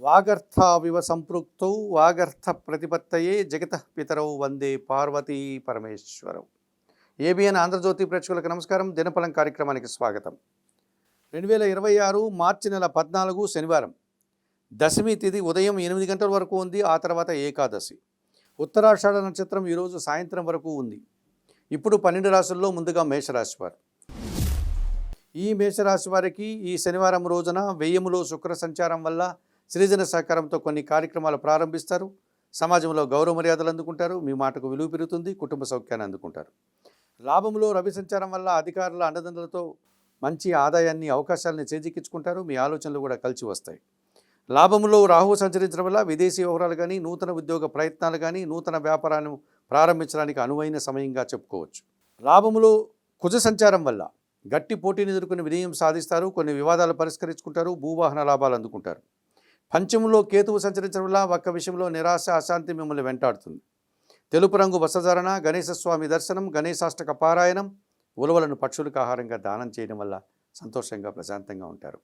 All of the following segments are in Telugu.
వాగర్థావివ సంపృక్తౌ వాగర్థ ప్రతిపత్తయే జగతః పితరౌ వందే పార్వతీ పరమేశ్వరౌ. ఏబిఎన్ ఆంధ్రజ్యోతి ప్రేక్షకులకు నమస్కారం. దినఫలం కార్యక్రమానికి స్వాగతం. 2026 మార్చి నెల 14 శనివారం. దశమి తిథి ఉదయం 8 గంటల వరకు ఉంది. ఆ తర్వాత ఏకాదశి. ఉత్తరాషాఢ నక్షత్రం ఈరోజు సాయంత్రం వరకు ఉంది. ఇప్పుడు 12 రాశుల్లో ముందుగా మేషరాశి వారు. ఈ మేషరాశి వారికి ఈ శనివారం రోజున వ్యయములో శుక్ర సంచారం వల్ల సృజన సహకారంతో కొన్ని కార్యక్రమాలు ప్రారంభిస్తారు. సమాజంలో గౌరవ మర్యాదలు అందుకుంటారు. మీ మాటకు విలువ పెరుగుతుంది. కుటుంబ సౌఖ్యాన్ని అందుకుంటారు. లాభంలో రవి సంచారం వల్ల అధికారుల అండదండలతో మంచి ఆదాయాన్ని అవకాశాలని చేజిక్కించుకుంటారు. మీ ఆలోచనలు కూడా కలిసి వస్తాయి. లాభంలో రాహువు సంచరించడం వల్ల విదేశీ వ్యవహారాలు కానీ నూతన ఉద్యోగ ప్రయత్నాలు కానీ నూతన వ్యాపారాన్ని ప్రారంభించడానికి అనువైన సమయంగా చెప్పుకోవచ్చు. లాభంలో కుజ సంచారం వల్ల గట్టి పోటీని ఎదుర్కొని విజయం సాధిస్తారు. కొన్ని వివాదాలు పరిష్కరించుకుంటారు. భూవాహన లాభాలు అందుకుంటారు. పంచమంలో కేతువు సంచరించడం వల్ల ఒక్క విషయంలో నిరాశ అశాంతి మిమ్మల్ని వెంటాడుతుంది. తెలుపు రంగు వస్త్రధారణ, గణేశస్వామి దర్శనం, గణేశాష్టక పారాయణం, ఉలవలను పక్షులకు ఆహారంగా దానం చేయడం వల్ల సంతోషంగా ప్రశాంతంగా ఉంటారు.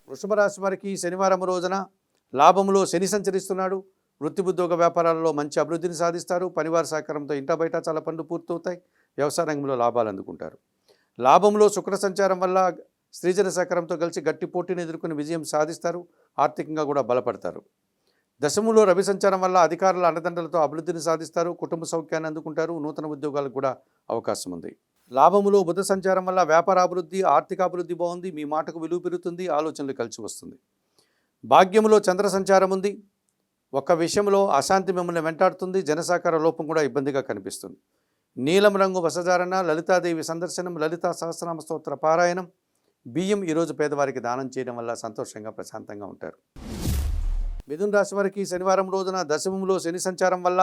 వృషభ రాశి వారికి శనివారం రోజున లాభంలో శని సంచరిస్తున్నాడు. వృత్తి ఉద్యోగ వ్యాపారాలలో మంచి అభివృద్ధిని సాధిస్తారు. పనివారి సహకారంతో ఇంట బయట చాలా పనులు పూర్తవుతాయి. వ్యవసాయ రంగంలో లాభాలు అందుకుంటారు. లాభంలో శుక్ర సంచారం వల్ల స్త్రీజన సహకారంతో కలిసి గట్టి పోటీని ఎదుర్కొని విజయం సాధిస్తారు. ఆర్థికంగా కూడా బలపడతారు. దశములో రవి సంచారం వల్ల అధికారుల అండదండలతో అభివృద్ధిని సాధిస్తారు. కుటుంబ సౌఖ్యాన్ని అందుకుంటారు. నూతన ఉద్యోగాలకు కూడా అవకాశం ఉంది. లాభములో బుధ సంచారం వల్ల వ్యాపార అభివృద్ధి, ఆర్థిక అభివృద్ధి బాగుంది. మీ మాటకు విలువ పెరుగుతుంది. ఆలోచనలు కలిసి వస్తుంది. భాగ్యములో చంద్ర సంచారం ఉంది. ఒక్క విషయంలో అశాంతి మిమ్మల్ని వెంటాడుతుంది. జనసహకార లోపం కూడా ఇబ్బందిగా కనిపిస్తుంది. నీలం రంగు వసధారణ, లలితాదేవి సందర్శనం, లలితా సహస్రనామ స్తోత్ర పారాయణం, బియ్యం ఈరోజు పేదవారికి దానం చేయడం వల్ల సంతోషంగా ప్రశాంతంగా ఉంటారు. మిథున రాశి వారికి శనివారం రోజున దశమంలో శని సంచారం వల్ల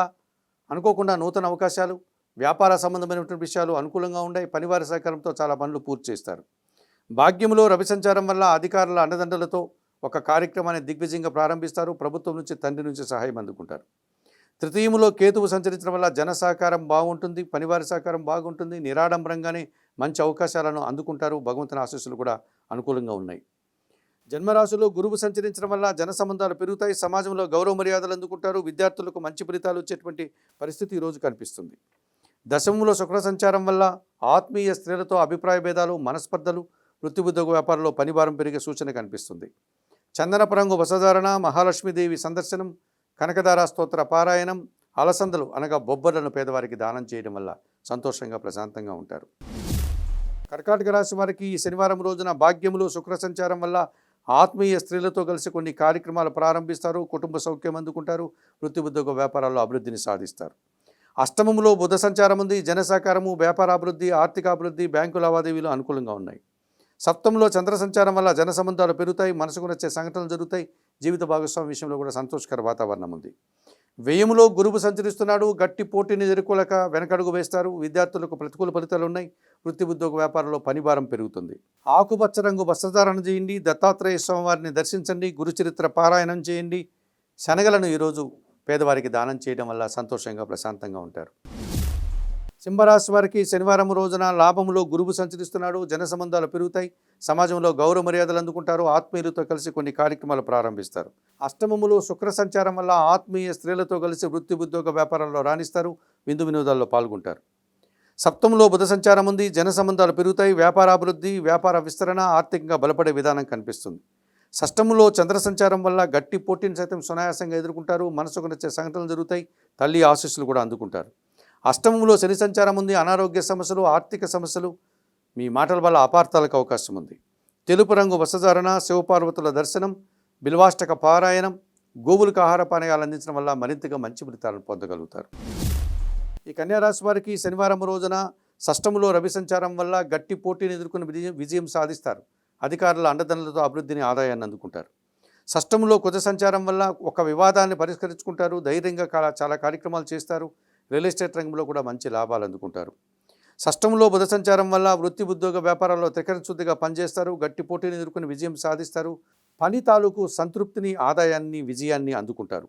అనుకోకుండా నూతన అవకాశాలు, వ్యాపార సంబంధమైనటువంటి విషయాలు అనుకూలంగా ఉన్నాయి. పనివారి సహకారంతో చాలా పనులు పూర్తి చేస్తారు. భాగ్యంలో రవి సంచారం వల్ల అధికారుల అండదండలతో ఒక కార్యక్రమాన్ని దిగ్విజయంగా ప్రారంభిస్తారు. ప్రభుత్వం నుంచి, తండ్రి నుంచి సహాయం అందుకుంటారు. తృతీయములో కేతువు సంచరించడం వల్ల జన సహకారం బాగుంటుంది. పనివారి సహకారం బాగుంటుంది. నిరాడంబరంగానే మంచి అవకాశాలను అందుకుంటారు. భగవంతుని ఆశీస్సులు కూడా అనుకూలంగా ఉన్నాయి. జన్మరాశిలో గురువు సంచరించడం వల్ల జన సంబంధాలు పెరుగుతాయి. సమాజంలో గౌరవ మర్యాదలు అందుకుంటారు. విద్యార్థులకు మంచి ఫలితాలు వచ్చేటువంటి పరిస్థితి ఈరోజు కనిపిస్తుంది. దశమంలో శుక్ర సంచారం వల్ల ఆత్మీయ స్త్రీలతో అభిప్రాయ భేదాలు, మనస్పర్ధలు, వృత్తి ఉద్యోగ వ్యాపారంలో పనిభారం పెరిగే సూచన కనిపిస్తుంది. చందనపు రంగు వసధారణ, మహాలక్ష్మీదేవి సందర్శనం, కనకదార స్తోత్ర పారాయణం, అలసందలు అనగా బొబ్బర్లను పేదవారికి దానం చేయడం వల్ల సంతోషంగా ప్రశాంతంగా ఉంటారు. కర్కాటక రాశి వారికి ఈ శనివారం రోజున భాగ్యములో శుక్ర సంచారం వల్ల ఆత్మీయ స్త్రీలతో కలిసి కొన్ని కార్యక్రమాలు ప్రారంభిస్తారు. కుటుంబ సౌఖ్యం అందుకుంటారు. వృత్తి ఉద్యోగ వ్యాపారాల్లో అభివృద్ధిని సాధిస్తారు. అష్టమములో బుధ సంచారం ఉంది. జన సహకారము, వ్యాపార అభివృద్ధి, ఆర్థిక అభివృద్ధి, బ్యాంకు లావాదేవీలు అనుకూలంగా ఉన్నాయి. సప్తమంలో చంద్ర సంచారం వల్ల జన సంబంధాలు పెరుగుతాయి. మనసుకు నచ్చే సంఘటనలు జరుగుతాయి. జీవిత భాగస్వామి విషయంలో కూడా సంతోషకర వాతావరణం ఉంది. వ్యయములో గురువు సంచరిస్తున్నాడు. గట్టి పోటీని ఎదుర్కోలేక వెనకడుగు వేస్తారు. విద్యార్థులకు ప్రతికూల ఫలితాలు ఉన్నాయి. వృత్తి ఉద్యోగ వ్యాపారంలో పనిభారం పెరుగుతుంది. ఆకుపచ్చ రంగు వస్త్రధారణ చేయండి. దత్తాత్రేయ స్వామివారిని దర్శించండి. గురుచరిత్ర పారాయణం చేయండి. శనగలను ఈరోజు పేదవారికి దానం చేయడం వల్ల సంతోషంగా ప్రశాంతంగా ఉంటారు. సింహరాశి వారికి శనివారం రోజున లాభంలో గురువు సంచరిస్తున్నాడు. జన సంబంధాలు పెరుగుతాయి. సమాజంలో గౌరవ మర్యాదలు అందుకుంటారు. ఆత్మీయులతో కలిసి కొన్ని కార్యక్రమాలు ప్రారంభిస్తారు. అష్టమములో శుక్ర సంచారం వల్ల ఆత్మీయ స్త్రీలతో కలిసి వృత్తి ఉద్యోగ వ్యాపారంలో రాణిస్తారు. విందు వినోదాల్లో పాల్గొంటారు. సప్తమంలో బుధ సంచారం ఉంది. జన సంబంధాలు పెరుగుతాయి. వ్యాపార అభివృద్ధి, వ్యాపార విస్తరణ, ఆర్థికంగా బలపడే విధానం కనిపిస్తుంది. షష్టమంలో చంద్ర సంచారం వల్ల గట్టి పోటీని సైతం సునాయాసంగా ఎదుర్కొంటారు. మనసుకు నచ్చే సంఘటనలు జరుగుతాయి. తల్లి ఆశీస్సులు కూడా అందుకుంటారు. అష్టమంలో శని సంచారం ఉంది. అనారోగ్య సమస్యలు, ఆర్థిక సమస్యలు, మీ మాటల వల్ల అపార్థాలకు అవకాశం ఉంది. తెలుపు రంగు వస్త్రధారణ, శివపార్వతుల దర్శనం, బిల్వాష్టక పారాయణం, గోవులకు ఆహార పానీయాలు అందించడం వల్ల మరింతగా మంచి ఫలితాలను పొందగలుగుతారు. ఈ కన్యారాశి వారికి శనివారం రోజున షష్టములో రవి సంచారం వల్ల గట్టి పోటీని ఎదుర్కొని విజయం సాధిస్తారు. అధికారుల అండదండలతో అభివృద్ధిని, ఆదాయాన్ని అందుకుంటారు. షష్టములో కుజ సంచారం వల్ల ఒక వివాదాన్ని పరిష్కరించుకుంటారు. ధైర్యంగా చాలా కార్యక్రమాలు చేస్తారు. రియల్ ఎస్టేట్ రంగంలో కూడా మంచి లాభాలు అందుకుంటారు. షష్టంలో బుధ సంచారం వల్ల వృత్తి ఉద్యోగ వ్యాపారాల్లో శుద్ధిగా పనిచేస్తారు. గట్టి పోటీని ఎదుర్కొని విజయం సాధిస్తారు. పని తాలూకు సంతృప్తిని, ఆదాయాన్ని, విజయాన్ని అందుకుంటారు.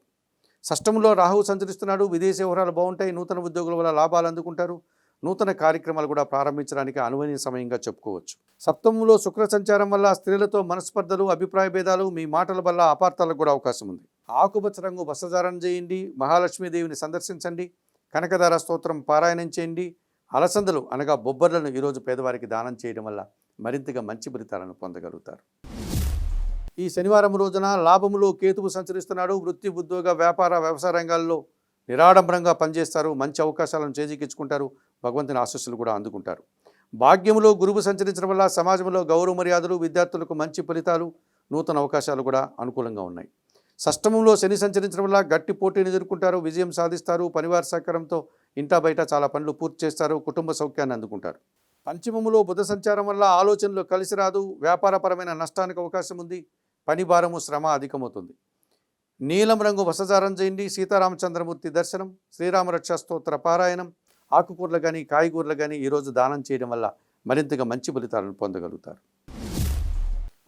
షష్టంలో రాహువు సంచరిస్తున్నాడు. విదేశీ వ్యవహారాలు బాగుంటాయి. నూతన ఉద్యోగుల వల్ల లాభాలు అందుకుంటారు. నూతన కార్యక్రమాలు కూడా ప్రారంభించడానికి అనువైన సమయంగా చెప్పుకోవచ్చు. సప్తమంలో శుక్ర సంచారం వల్ల స్త్రీలతో మనస్పర్ధలు, అభిప్రాయ భేదాలు, మీ మాటల వల్ల అపార్థాలకు కూడా అవకాశం ఉంది. ఆకుపచ్చ రంగు వస్త్రధారణ చేయండి, మహాలక్ష్మీదేవిని సందర్శించండి, కనకదార స్తోత్రం పారాయణం చేయండి, అలసందలు అనగా బొబ్బర్లను ఈరోజు పేదవారికి దానం చేయడం వల్ల మరింతగా మంచి ఫలితాలను పొందగలుగుతారు. ఈ శనివారం రోజున లాభములో కేతువు సంచరిస్తున్నాడు. వృత్తి, ఉద్యోగ, వ్యాపార, వ్యవసాయ రంగాల్లో నిరాడంబరంగా పనిచేస్తారు. మంచి అవకాశాలను చేజిక్కించుకుంటారు. భగవంతుని ఆశీస్సులు కూడా అందుకుంటారు. భాగ్యములో గురువు సంచరించడం వల్ల సమాజంలో గౌరవ మర్యాదలు, విద్యార్థులకు మంచి ఫలితాలు, నూతన అవకాశాలు కూడా అనుకూలంగా ఉన్నాయి. షష్టమంలో శని సంచరించడం వల్ల గట్టి పోటీని ఎదుర్కొంటారు. విజయం సాధిస్తారు. పరివార సహకారంతో ఇంటా బయట చాలా పనులు పూర్తి చేస్తారు. కుటుంబ సౌఖ్యాన్ని అందుకుంటారు. పంచమములో బుధ సంచారం వల్ల ఆలోచనలు కలిసి రాదు. వ్యాపారపరమైన నష్టానికి అవకాశం ఉంది. పని భారము, శ్రమ అధికమవుతుంది. నీలం రంగు వస్త్రధారణ చేయండి, సీతారామచంద్రమూర్తి దర్శనం, శ్రీరామరక్షా స్తోత్ర పారాయణం, ఆకుకూరలు కానీ కాయగూరలు కానీ ఈరోజు దానం చేయడం వల్ల మరింతగా మంచి ఫలితాలను పొందగలుగుతారు.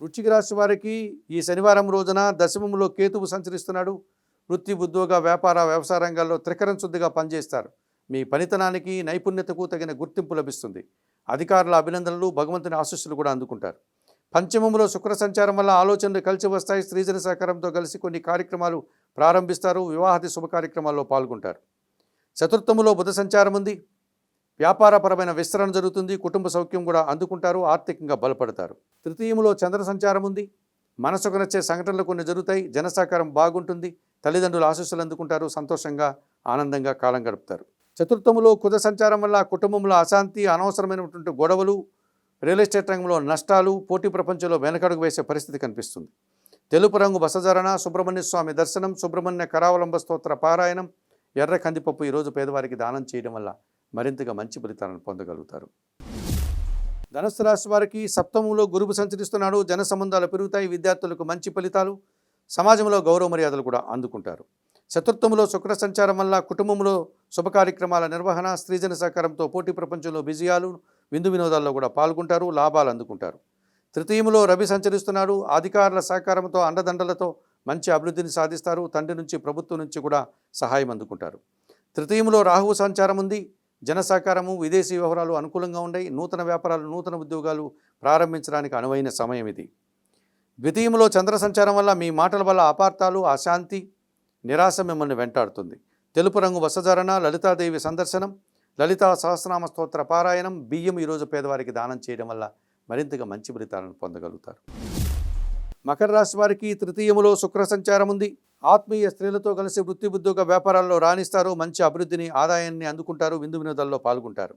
వృశ్చిక రాశి వారికి ఈ శనివారం రోజున దశమంలో కేతువు సంచరిస్తున్నాడు. వృత్తి, ఉద్యోగ, వ్యాపార, వ్యవసాయ రంగాల్లో త్రికరణ శుద్ధిగా పనిచేస్తారు. మీ పనితనానికి, నైపుణ్యతకు తగిన గుర్తింపు లభిస్తుంది. అధికారుల అభినందనలు, భగవంతుని ఆశీస్సులు కూడా అందుకుంటారు. పంచమంలో శుక్ర సంచారం వల్ల ఆలోచనలు కలిసి వస్తాయి. స్త్రీజన సహకారంతో కలిసి కొన్ని కార్యక్రమాలు ప్రారంభిస్తారు. వివాహాది శుభ కార్యక్రమాల్లో పాల్గొంటారు. చతుర్థములో బుధ సంచారం ఉంది. వ్యాపారపరమైన విస్తరణ జరుగుతుంది. కుటుంబ సౌఖ్యం కూడా అందుకుంటారు. ఆర్థికంగా బలపడతారు. తృతీయములో చంద్ర సంచారం ఉంది. మనసుకు నచ్చే సంఘటనలు కొన్ని జరుగుతాయి. జన సహకారం బాగుంటుంది. తల్లిదండ్రుల ఆశీస్సులు అందుకుంటారు. సంతోషంగా, ఆనందంగా కాలం గడుపుతారు. చతుర్థములో కుజ సంచారం వల్ల కుటుంబంలో అశాంతి, అనవసరమైనటువంటి గొడవలు, రియల్ ఎస్టేట్ రంగంలో నష్టాలు, పోటీ ప్రపంచంలో వెనకడుగు వేసే పరిస్థితి కనిపిస్తుంది. తెలుపు రంగు బసధారణ, సుబ్రహ్మణ్య స్వామి దర్శనం, సుబ్రహ్మణ్య కరావలంబ స్తోత్ర పారాయణం, ఎర్ర కందిపప్పు ఈరోజు పేదవారికి దానం చేయడం వల్ల మరింతగా మంచి ఫలితాలను పొందగలుగుతారు. ధనుస్సు రాశి వారికి సప్తమంలో గురువు సంచరిస్తున్నాడు. జన సంబంధాలు పెరుగుతాయి. విద్యార్థులకు మంచి ఫలితాలు, సమాజంలో గౌరవ మర్యాదలు కూడా అందుకుంటారు. చతుర్థములో శుక్ర సంచారం వల్ల కుటుంబంలో శుభ కార్యక్రమాల నిర్వహణ, స్త్రీజన సహకారంతో పోటీ ప్రపంచంలో విజయాలు, విందు వినోదాల్లో కూడా పాల్గొంటారు. లాభాలు అందుకుంటారు. తృతీయములో రవి సంచరిస్తున్నాడు. అధికారుల సహకారంతో, అండదండలతో మంచి అభివృద్ధిని సాధిస్తారు. తండ్రి నుంచి, ప్రభుత్వం నుంచి కూడా సహాయం అందుకుంటారు. తృతీయములో రాహువు సంచారం ఉంది. జన సహకారము, విదేశీ వ్యవహారాలు అనుకూలంగా ఉన్నాయి. నూతన వ్యాపారాలు, నూతన ఉద్యోగాలు ప్రారంభించడానికి అనువైన సమయం ఇది. ద్వితీయములో చంద్ర సంచారం వల్ల మీ మాటల వల్ల అపార్థాలు, అశాంతి, నిరాశ మిమ్మల్ని వెంటాడుతుంది. తెలుపు రంగు వస్త్రధారణ, లలితాదేవి సందర్శనం, లలితా సహస్రనామ స్తోత్ర పారాయణం, బియ్యం ఈరోజు పేదవారికి దానం చేయడం వల్ల మరింతగా మంచి ఫలితాలను పొందగలుగుతారు. మకర రాశి వారికి తృతీయములో శుక్ర సంచారం ఉంది. ఆత్మీయ స్త్రీలతో కలిసి వృత్తి, ఉద్యోగ, వ్యాపారాల్లో రాణిస్తారు. మంచి అభివృద్ధిని, ఆదాయాన్ని అందుకుంటారు. విందు వినోదాల్లో పాల్గొంటారు.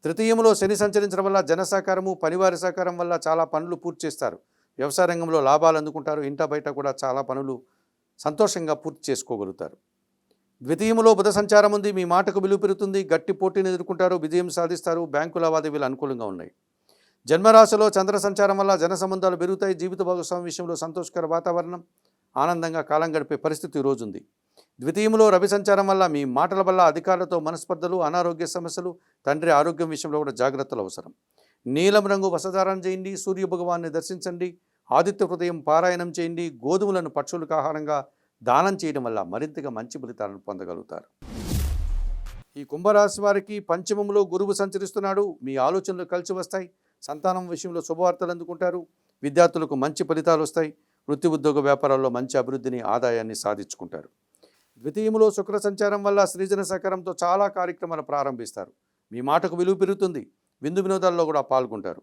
తృతీయములో శని సంచరించడం వల్ల జన సహకారము, పనివారి సహకారం వల్ల చాలా పనులు పూర్తి చేస్తారు. వ్యవసాయ రంగంలో లాభాలు అందుకుంటారు. ఇంట బయట కూడా చాలా పనులు సంతోషంగా పూర్తి చేసుకోగలుగుతారు. ద్వితీయములో బుధ సంచారం ఉంది. మీ మాటకు విలువ పెరుగుతుంది. గట్టి పోటీని ఎదుర్కొంటారు. విజయం సాధిస్తారు. బ్యాంకు లావాదేవీలు అనుకూలంగా ఉన్నాయి. జన్మరాశిలో చంద్ర సంచారం వల్ల జన సంబంధాలు పెరుగుతాయి. జీవిత భాగస్వామి విషయంలో సంతోషకర వాతావరణం, ఆనందంగా కాలం గడిపే పరిస్థితి ఈరోజు ఉంది. ద్వితీయములో రవి సంచారం వల్ల మీ మాటల వల్ల అధికారులతో మనస్పర్ధలు, అనారోగ్య సమస్యలు, తండ్రి ఆరోగ్యం విషయంలో కూడా జాగ్రత్తలు అవసరం. నీలం రంగు వస్త్రధారణ చేయండి, సూర్య భగవాన్ని దర్శించండి, ఆదిత్య హృదయం పారాయణం చేయండి, గోధుమలను పక్షులకు ఆహారంగా దానం చేయడం వల్ల మరింతగా మంచి ఫలితాలను పొందగలుగుతారు. ఈ కుంభరాశి వారికి పంచమంలో గురువు సంచరిస్తున్నాడు. మీ ఆలోచనలు కలిసి వస్తాయి. సంతానం విషయంలో శుభవార్తలు అందుకుంటారు. విద్యార్థులకు మంచి ఫలితాలు వస్తాయి. వృత్తి, ఉద్యోగ, వ్యాపారాల్లో మంచి అభివృద్ధిని, ఆదాయాన్ని సాధించుకుంటారు. ద్వితీయములో శుక్ర సంచారం వల్ల సృజన సహకారంతో చాలా కార్యక్రమాలు ప్రారంభిస్తారు. మీ మాటకు విలువ పెరుగుతుంది. విందు వినోదాల్లో కూడా పాల్గొంటారు.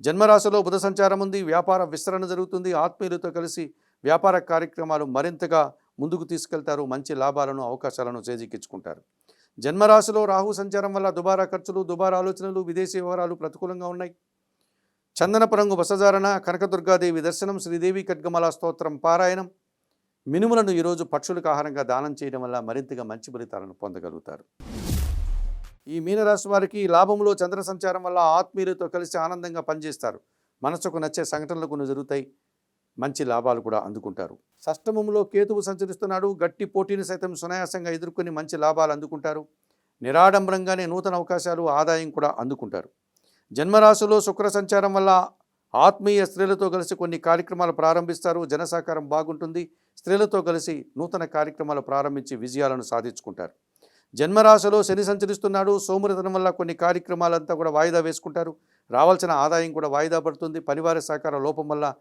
జన్మరాశిలో బుధ సంచారం ఉంది. వ్యాపార విస్తరణ జరుగుతుంది. ఆత్మీయులతో కలిసి వ్యాపార కార్యక్రమాలు మరింతగా ముందుకు తీసుకెళ్తారు. మంచి లాభాలను, అవకాశాలను చేజిక్కించుకుంటారు. జన్మరాశిలో రాహు సంచారం వల్ల దుబారా ఖర్చులు, దుబారా ఆలోచనలు, విదేశీ వ్యవహారాలు ప్రతికూలంగా ఉన్నాయి. చందనపు రంగు వస్త్రధారణ, కనకదుర్గాదేవి దర్శనం, శ్రీదేవి ఖడ్గమాల స్తోత్రం పారాయణం, మినుములను ఈరోజు పక్షులకు ఆహారంగా దానం చేయడం వల్ల మరింతగా మంచి ఫలితాలను పొందగలుగుతారు. ఈ మీనరాశి వారికి లాభంలో చంద్ర సంచారం వల్ల ఆత్మీయులతో కలిసి ఆనందంగా పనిచేస్తారు. మనసుకు నచ్చే సంఘటనలు కొన్ని జరుగుతాయి. మంచి లాభాలు కూడా అందుకుంటారు. షష్టమంలో కేతువు సంచరిస్తున్నాడు. గట్టి పోటీని సైతం సునాయాసంగా ఎదుర్కొని మంచి లాభాలు అందుకుంటారు. నిరాడంబరంగానే నూతన అవకాశాలు, ఆదాయం కూడా అందుకుంటారు. జన్మరాశిలో శుక్ర సంచారం వల్ల ఆత్మీయ స్త్రీలతో కలిసి కొన్ని కార్యక్రమాలు ప్రారంభిస్తారు. జన సహకారం బాగుంటుంది. స్త్రీలతో కలిసి నూతన కార్యక్రమాలు ప్రారంభించి విజయాలను సాధించుకుంటారు. జన్మరాశిలో శని సంచరిస్తున్నాడు. సోమరితనం వల్ల కొన్ని కార్యక్రమాలంతా కూడా వాయిదా వేసుకుంటారు. రావాల్సిన ఆదాయం కూడా వాయిదా పడుతుంది. పరివార సహకార లోపం వల్ల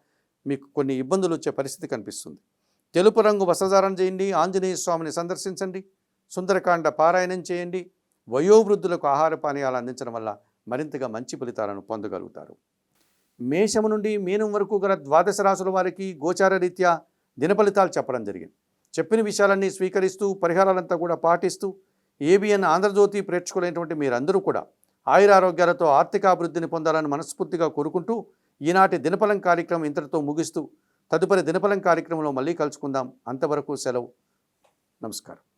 మీకు కొన్ని ఇబ్బందులు వచ్చే పరిస్థితి కనిపిస్తుంది. తెలుపు రంగు వస్త్రధారణ చేయండి. ఆంజనేయ స్వామిని సందర్శించండి. సుందరకాండ పారాయణం చేయండి. వయోవృద్ధులకు ఆహార పానీయాలు అందించడం వల్ల మరింతగా మంచి ఫలితాలను పొందగలుగుతారు. మేషము నుండి మీనం వరకు గల ద్వాదశ రాశుల వారికి గోచార రీత్యా దినఫలితాలు చెప్పడం జరిగింది. చెప్పిన విషయాలన్నీ స్వీకరిస్తూ పరిహారాలంతా కూడా పాటిస్తూ ఏబిఎన్ ఆంధ్రజ్యోతి ప్రేక్షకులైనటువంటి మీరందరూ కూడా ఆయురారోగ్యాలతో ఆర్థికాభివృద్ధిని పొందాలని మనస్ఫూర్తిగా కోరుకుంటూ ఈనాటి దినఫలం కార్యక్రమం ఇంతటితో ముగిస్తూ తదుపరి దినఫలం కార్యక్రమంలో మళ్ళీ కలుసుకుందాం. అంతవరకు సెలవు. నమస్కారం.